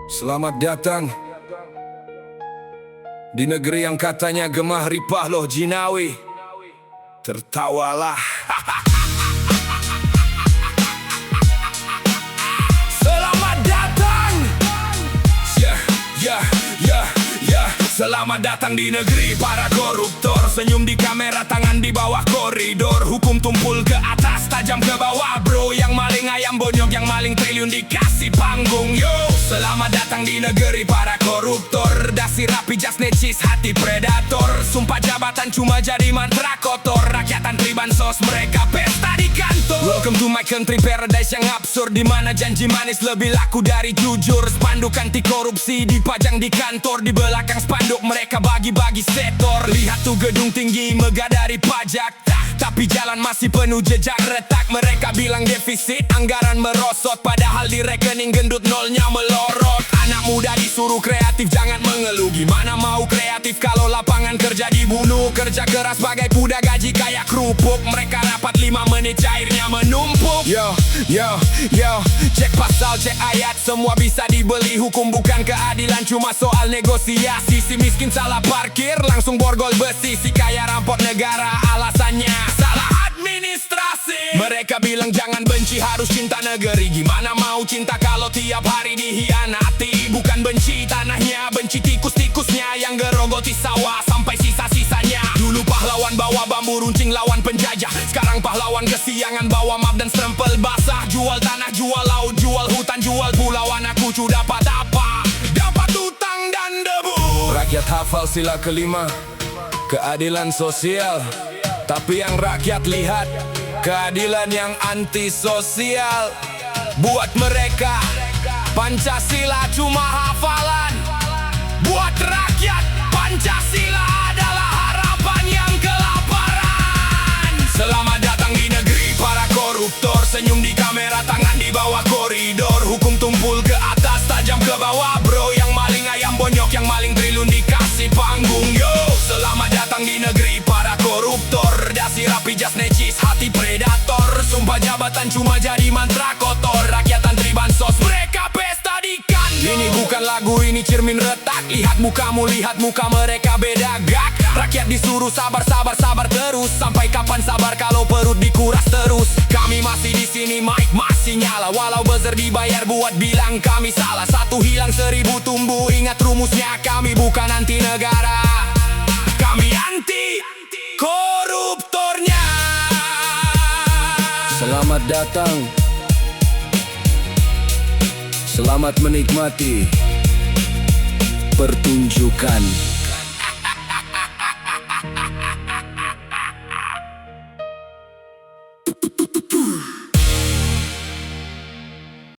Selamat datang di negeri yang katanya gemah ripah loh jinawi. Tertawalah. Selamat datang. Selamat datang di negeri para koruptor. Senyum di kamera, tangan di bawah koridor. Hukum tumpul ke atas, tajam ke bawah bro. Yang maling ayam bonyok, yang maling triliun dikasih panggung yo. Selamat datang di negeri para koruptor. Dasi rapi, jas necis, hati predator. Sumpah jabatan cuma jadi mantra kotor. Rakyat antri bansos, mereka pesta di kantor. Welcome to my country paradise yang absurd, dimana janji manis lebih laku dari jujur. Spanduk anti korupsi dipajang di kantor. Di belakang spanduk mereka bagi-bagi sektor. Lihat tuh gedung tinggi megah dari pajak, tapi jalan masih penuh jejak retak. Mereka bilang defisit, anggaran merosot, padahal di rekening gendut nolnya melorot. Anak muda disuruh kreatif, jangan mengeluh. Gimana mau kreatif kalau lapangan kerja dibunuh? Kerja keras bagai kuda, gaji kayak kerupuk. Mereka rapat 5 menit, cairnya menumpuk. Yo, cek pasal, cek ayat, semua bisa dibeli. Hukum bukan keadilan, cuma soal negosiasi. Si miskin salah parkir, langsung borgol besi. Si kaya rampok negara, alasannya salah administrasi. Mereka bilang jangan benci, harus cinta negeri. Gimana mau cinta kalau tiap hari dihianati? Bukan benci tanahnya, benci tikus-tikusnya yang gerogoti sawah sampai sisa-sisanya. Dulu pahlawan bawa bambu runcing lawan penjajah, sekarang pahlawan kesiangan bawa map dan strempel basah. Jual tanah, jual laut, jual hutan, jual pulau. Anakku cu dapat apa? Dapat utang dan debu. Rakyat hafal sila kelima, keadilan sosial. Tapi yang rakyat lihat, keadilan yang antisosial. Buat mereka, Pancasila cuma hafalan. Buat rakyat, Pancasila adalah harapan yang kelaparan. Selamat datang di negeri para koruptor. Senyum di kamera, tangan di bawah koridor. Hukum tumpul ke atas, tajam ke bawah bro. Yang maling ayam bonyok, yang maling triliun dikasih panggung yo. Selamat datang di negeri para koruptor. Dasi rapi, jas necis, hati predator. Sumpah jabatan cuma jadi mantra kotor. Rakyat antri bansos, mereka pesta di kantor. Ini bukan lagu, ini cermin retak. Lihat mukamu, lihat muka mereka beda gak. Rakyat disuruh sabar, sabar, sabar terus. Sampai kapan sabar kalau perut dikuras terus? Kami masih di sini, mic masih nyala. Walau buzzer dibayar buat bilang kami salah. Satu hilang 1000 tumbuh. Ingat rumusnya, kami bukan anti negara, kami anti koruptornya. Selamat datang, selamat menikmati pertunjukan.